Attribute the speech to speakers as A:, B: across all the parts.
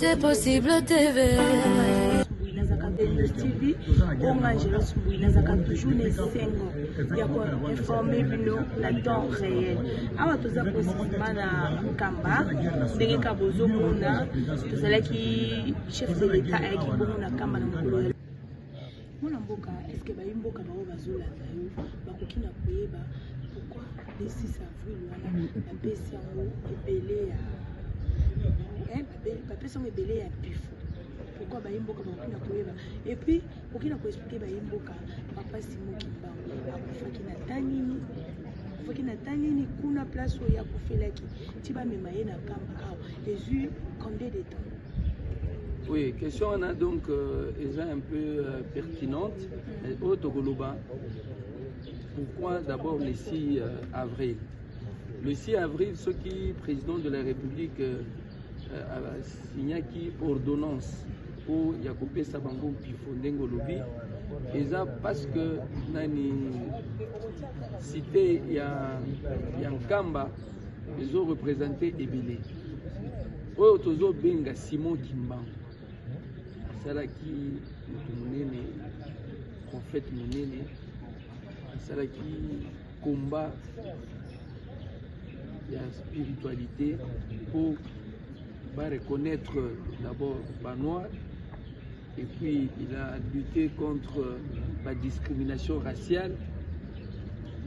A: C'est possible TV.
B: TV, on a toujours les 5 ans. Il y a informé le temps réel. Alors, tout ça, précisément, à Kamba, dès que Kabozo Mona, tout ça, qui chef de l'État et qui bon na Kamba na Mokolo. Mon amboka, est-ce que Baimboka va zola bakokina koyeba pourquoi le 6 avril wana la pesi yango ebele ya pesi yango ebele ya pifo. Pourquoi Baimboka bakokina koyeba et puis okina ko expliquer Baimboka papa Simon Kimbangu akufaki na tanini kuna place oyo ya kufelaki tiba mema ye na Kamba awa ezu combien de temps?
C: Oui, question on a donc est un peu pertinente. Autogoloba. Pourquoi d'abord le 6 avril? Le 6 avril, ce qui président de la République a signé qui ordonnance pour Yakopé Sabango Pifondengo Lobi. Et ça parce que nani cité Yankamba, ils ont représenté Ebélé. Oyo tozo benga Simon Kimbangu. Salaki Munene, prophète Munene, Salaki combat la spiritualité pour reconnaître d'abord Banois et puis il a lutté contre la discrimination raciale,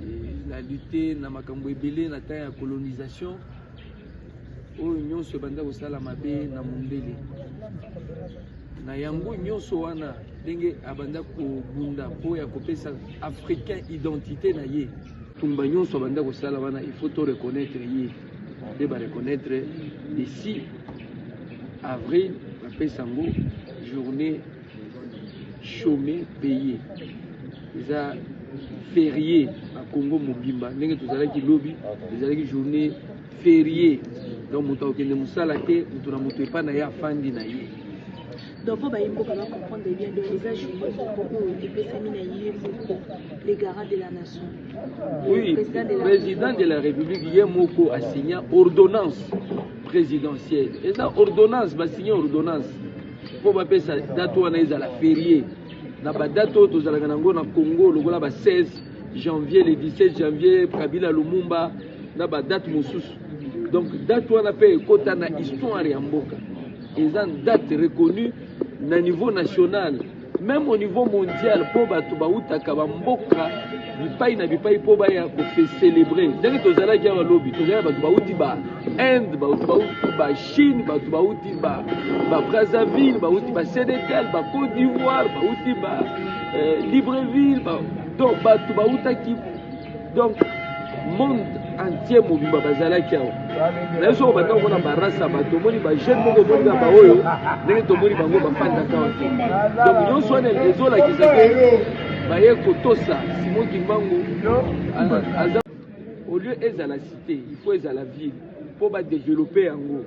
C: il a lutté dans makambo ebele na temps ya colonisation oyo nyonso banda kosala mabe na mondele. Na yango nyonso wana ndenge abanda kobunda po ya kopesa africain identité na ye tumba nyonso abanda kosala wana il faut to reconnaître ye de ba reconnaître le 6 avril bapesa ngo journée chômée payée eza férié à Congo mobimba ndenge tozalaki lobi ezalaki journée férié donc moto akende mosala te moto na moto epa na ye afandi na ye.
B: Donc, pour Baimboka va comprendre bien de les les garants de la nation.
C: Oui, le président de la République, Yemoko, a signé ordonnance présidentielle. Et ça, ordonnance, va signer ordonnance. Pour appeler ça, date où on est à la férié. Dans la date où on est au Congo, le 16 janvier, le 17 janvier, Kabila Lumumba, dans la date Moussous. Donc, date où on a fait Kotana, histoire et Mboka. Ils ont une date reconnue au niveau national, même au niveau mondial, pour Batoubaouta Kabamboka, Bipaï na Bipaï pour célébrer. Dès que tu as dit à lobby, tu as dit Batoubaouti ba Inde, Batoubaouti ba Chine, Batoubaouti ba Brazzaville, Batoubaouti ba Sénégal, ba Côte d'Ivoire, Batoubaouti ba Libreville, donc Batoubaouta qui donc monde entier mobimba bazala kiao. Na so ba ka na barasa ba to moni ba jeune moko bonga ba oyo ndenge to moni bango ba fanda ka ote. Donc yo so ne ezola kisake ba ye kotosa Simon Kimbangu au lieu eza la cité, il faut eza la ville pour ba développer yango.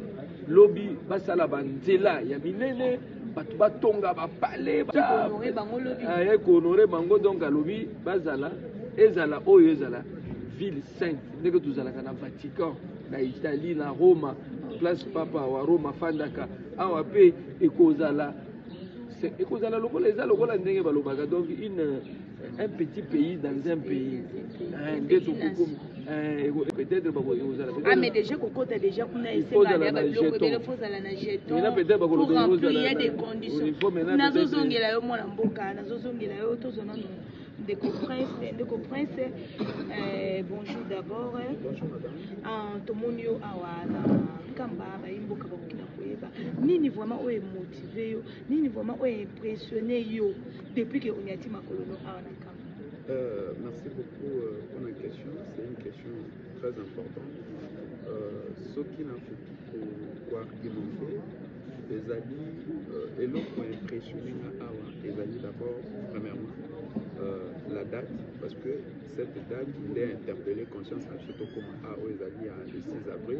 C: Lobby basala ba nzela ya minene batu batonga ba palais ba honorer bango lobby. Ay ko honorer bango donc a lobby bazala ezala oyo ezala ville sainte, dès que tu as la Vatican, la Italie, la Rome, place Papa, à Rome, Fandaka, à Wapé, et Kozala. Et Kozala, donc un petit pays dans un pays. Peut-être
B: ah mais déjà Coco t'as déjà qu'on a essayé pour remplir des conditions. Nazo zongela yo mwana mboka, nazo zongela yo to zona Ndeko Prince, bonjour d'abord. En Tomonio Awana, Kamba, Baimboka Bakina Koyeba. Nini vraiment est motivé yo, nini vraiment est impressionné yo depuis que on y a dit ma colono Awana Kamba.
D: Merci beaucoup pour la question. C'est une question très importante. Ce qui n'a fait quoi qu'ils ont fait, les alliés et l'autre ont impressionné Awa. Les alliés d'abord, premièrement. La date, parce que cette date, il est interpellé conscience à Choto comme à Oezali le 6 avril,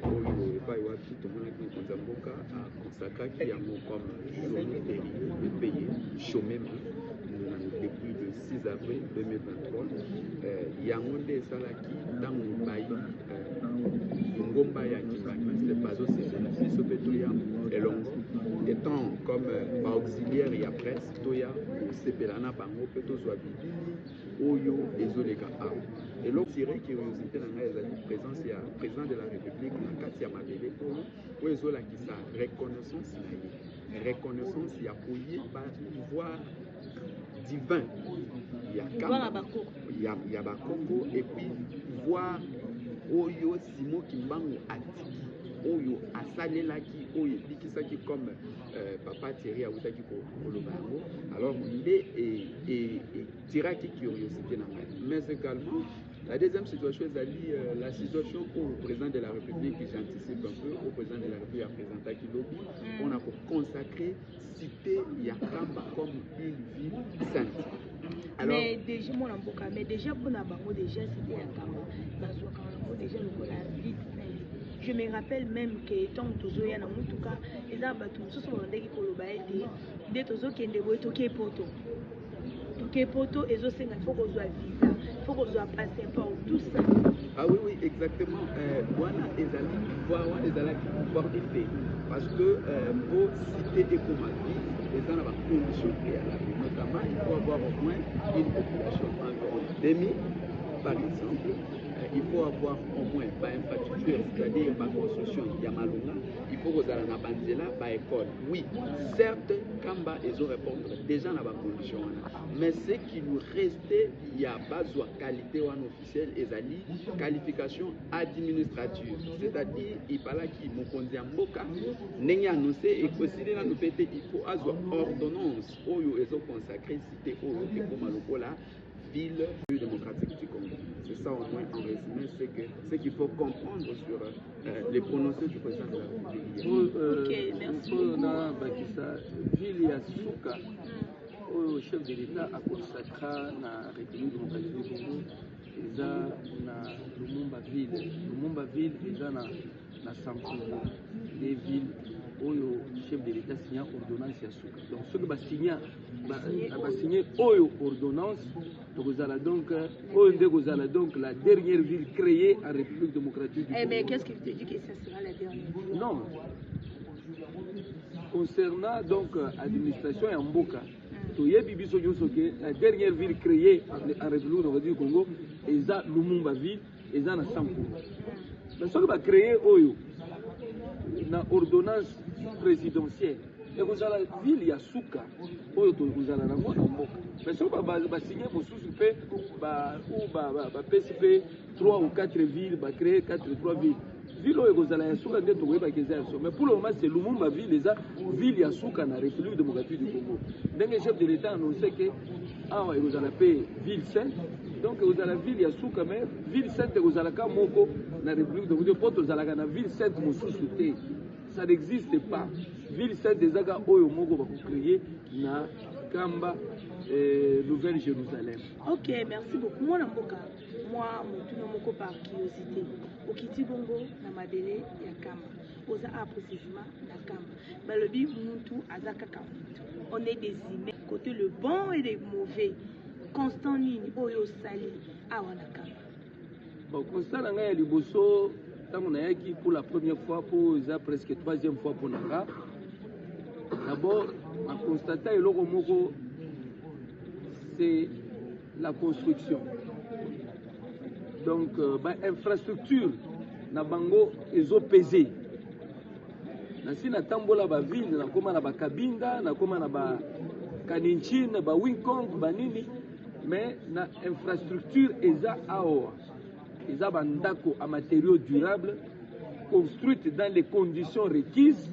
D: où il n'y a pas eu tout le monde qui a consacré qui a comme journée de payer, chômé depuis le 6 avril 2023. Yangonde Salaki, dans le pays, Ngomba Yakibaki, c'est pas aussi, c'est ce que tu as, et longo. comme auxiliaire et après toya sepelana bango pe to soit bibili oyo ezoleka awa et l'autre tiré curiosité na ngai ezali présence ya président de la République na kati ya mabele oyo ezolakisa reconnaissance na ye reconnaissance ya koyeba pouvoir divin ya bakoko et puis pouvoir oyo Simo Kimbangu atiki oyo asalelaki oyo ebikisaki comme papa Thierry autaki koloba yango alors nde tiraki curiosité na ngai mais également la deuxième situation ezali la situation au président de la République, j'anticipe un peu, au président de la République représentaki lobi on a consacré cité Yakamba comme une ville sainte. Alors,
B: mais déjà mon amboka mais déjà pour na bango déjà cité Yakamba bazwa quand déjà le la ville sainte. Je me rappelle même que tant tozo ya na mutuka eza batu mosusu bandeki koloba ete nde tozokende boye toke poto ezosenga il faut kozwa visa il faut kozwa passeport tout ça.
D: Ah oui oui exactement wana ezali pouvoir wana ezalaki pouvoir effet parce que pour citer Ekomaki eza na bacondition préalable notamment il faut avoir au moins une population environ 2000 par exemple. Il faut avoir au moins une infrastructure, c'est-à-dire ma construction Yamalunga, il faut que vous ayez une banzela, une école. Oui, certes, Kamba, ils ont répondre déjà dans la condition. Mais ce qui nous restait, il y a pas de qualité officielle, et une qualification administrative. C'est-à-dire, il fallait qu'il y ait un mboka, n'ayez annoncé et que si nous nous pété, il faut avoir ordonnance, où ils ont consacré, cité, où ils ont là. Ville démocratique du Congo. C'est ça au moins en résumé, c'est qu'il faut comprendre sur les prononcés du président de la République.
B: Ok, merci
C: beaucoup. Bakisa, ville ya Suka, au chef de l'État a consacré la République démocratique du Congo, eza na Lumumba ville eza na Sankuru, des villes oyo chef de l'État signa ordonnance ya Suka. Donc ceux qui va signer oyo ordonnance donc la dernière ville créée en République démocratique du Congo.
B: Mais qu'est-ce qui te dit que ça sera la dernière ville?
C: Non. Concernant donc administration et Mboka, la dernière ville créée en République démocratique du Congo est Lumumba ville, et na Sankuru. Mais ce qui va créer oyo na ordonnance présidentielle. Et vous avez la ville ya Suka, vous avez la Mboka. Mais si vous avez signé pour sous-souper, ou PCP 3 ou 4 villes, créer 3 villes. Ville où vous avez la Suka, mais pour le moment, c'est Lumumba ville, les villes ya Suka dans la République démocratique du Congo. Donc le chef de l'État a annoncé que vous avez la ville sainte. Donc vous avez la ville ya Suka, mais ville sainte, vous avez la Moko dans la République démocratique du Congo, vous avez la ville sainte, vous sous-souper. Ça n'existe pas. Ville sainte des Aga Oyo Moko va créer na Kamba, Nouvelle-Jérusalem.
B: Ok, merci beaucoup. Moi, Moko par curiosité. Au Kiti Bongo, na Mabele, ya Kamba. Oza a précisément na Kamba. Balobi Muntu Azaka Kamutu. On est des humains, côté le bon et le mauvais. Constant Nini, Oyo Sali, Awana Kamba.
C: Bon, Constant Nanga Liboso, pour la première fois, pour presque troisième fois pour Nanga. D'abord, en constatant c'est la construction. Donc, infrastructure, na bango ezo pesé. Na si na tambola ba ville, na koma na ba Kabinda, na koma na ba Kaninchine, ba Winkong, ba nini, mais na infrastructure eza awa. Eza bandako à matériaux durables, construites dans les conditions requises,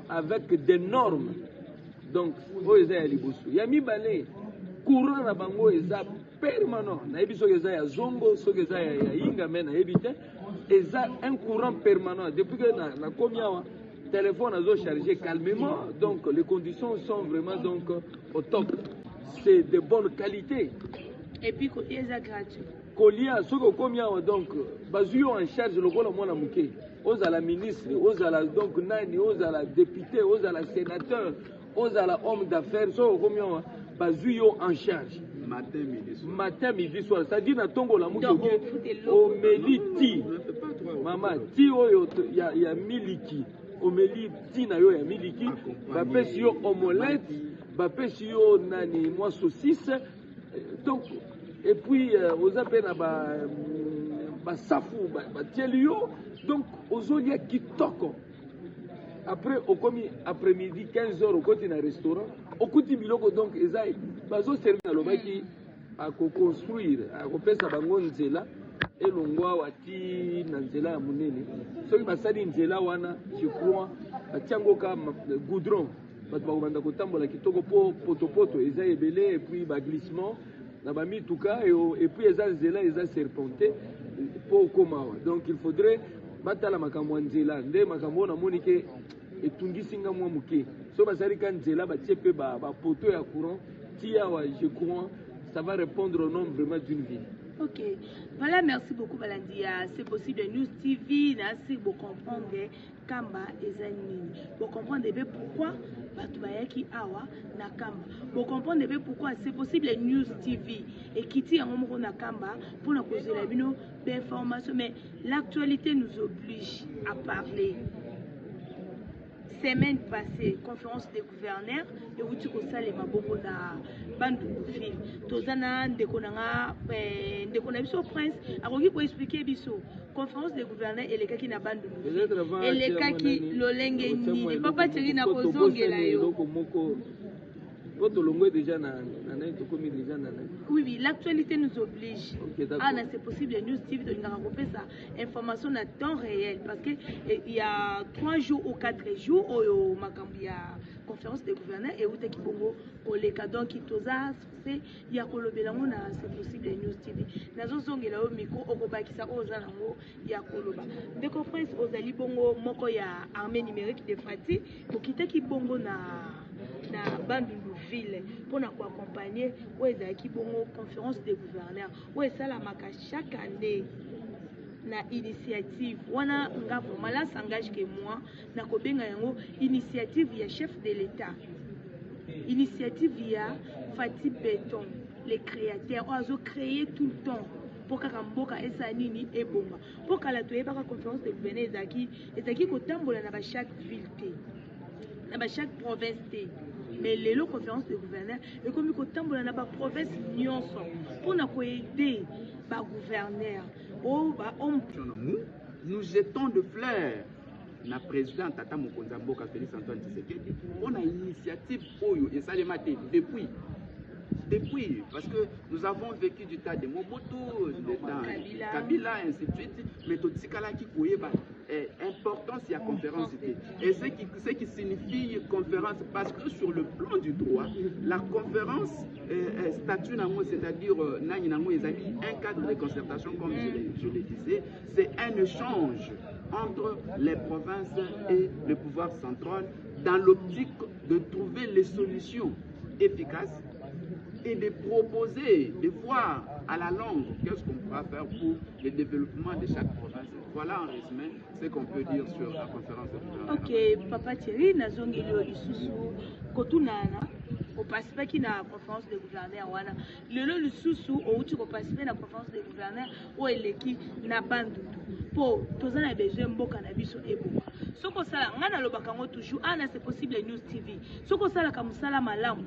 C: avec des normes. Donc, eza ya liboso. Ya mibale, courant na bango eza permanent. Na yebi so eza ya zongo, so eza ya inga mais na yebi te. Eza un courant permanent. Depuis que na komiawa, téléphone a chargé calmement. Donc, les conditions sont vraiment donc au top. C'est de bonne qualité.
B: Et puis, côté eza gratuit.
C: Kolia, ce que combien donc, bazuyo en charge le rôle mona muke. Aux à la ministre, aux à la donc nani, aux à la députée, aux à la sénateur, aux à la homme d'affaires, ce que combien bazuyo en charge. Matin, midi, soir. Ça dit na tongo la muke au meliti. Maman, ti oyo ya miliki. omeli tina yo ya miliki bapesi yo omelette bapesi yo nani mwa saucisse donc et puis oza pe na basafu batieli yo donc ozolia kitoko. Après okomi après-midi 15h okoti na restaurant okuti biloko donc ezai bazo servir na lobaki ako construire ako pesa bango nzela elongwa wati na nzela ya munene soki basali nzela wana je crois batiango ka goudron bato bakobanda kotambola kitoko po potopoto eza ebele et puis baglissement na bamituka et puis eza nzela eza serpenté po okoma donc il faudrait batala makambo ya nzela nde makambo na moni ke etungisi nga mwa muke so basali ka nzela batie pe bapoto ya courant tia wa je crois ça va répondre au nom vraiment d'une ville.
B: Ok, voilà, merci beaucoup Balandia. C'est possible de News TV, si vous comprenez Kamba et Zanini. Vous comprenez pourquoi Batubayaki Awa na Kamba. Vous comprenez pourquoi c'est possible de News TV et Kiti en Omoro na Kamba pour nous causer la bino d'informations. Mais l'actualité nous oblige à parler. Semaine passée, conférence des gouverneurs, et vous dites que ça les maboko na bandu film. Tozana ndekonanga biso prince, akoki ko expliquer biso conférence des gouverneurs et les kaki na bandu et les kaki lolenge ni papa Thierry na kozongela yo. Oui, l'actualité nous oblige. Okay, c'est possible, News TV, de nous faire ça information à temps réel. Parce qu'il y a 3 jours ou 4 jours, au Makambia conférence des gouverneurs, et où est-ce bongo au Leka. Donc, il y a c'est possible, News TV. Nous avons un micro, au Kobakisa, aux Alango, il y a Koloba. Des conférences aux Ali Bongo, Moko, il y a armée numérique de Fati, pour quitter qui bongo na Bandundu ville pour nous accompagner où est qui bongo conférence des gouverneurs où est ça la maka chaque année na initiative wana nga vraiment là s'engage que moi na kobenga yango initiative ya chef de l'État initiative ya Fati Béton les créateurs ozo créer tout le temps pour que Kamboka esa nini et bomba pour que la toyeba conférence des gouverneurs ezaki kotambola na ba chaque ville na chaque province mais les conférences de gouverneurs et comme il y a une province pour nous aider les gouverneurs
D: nous jetons de fleurs na président Tata Mokonza Mboka Félix Antoine Tshisekedi on a une initiative Oyo et ça les maté depuis, parce que nous avons vécu du temps de Mobutu, du temps de Kabila, ainsi de suite, mais tout ce qui est importance, il y a conférence. Et ce qui signifie conférence, parce que sur le plan du droit, la conférence statut, c'est-à-dire un cadre de concertation, comme je le disais, c'est un échange entre les provinces et le pouvoir central dans l'optique de trouver les solutions efficaces et de proposer, de voir à la longue qu'est-ce qu'on pourra faire pour le développement de chaque province. Voilà en résumé ce qu'on peut dire sur la conférence de gouverneurs.
B: Ok, Papa Thierry, Nazongelo Lisusu, Kotunana, au participer qui na conférence de gouverneurs, wana. Le Lisusu, au tu participer na conférence de gouverneurs, ou l'équipe na bandu. Pour tous les besoins, mboka na biso eboka. Soko sala, ngana lobakango toujours, ana c'est possible News TV. Soko sala kamusala malamu.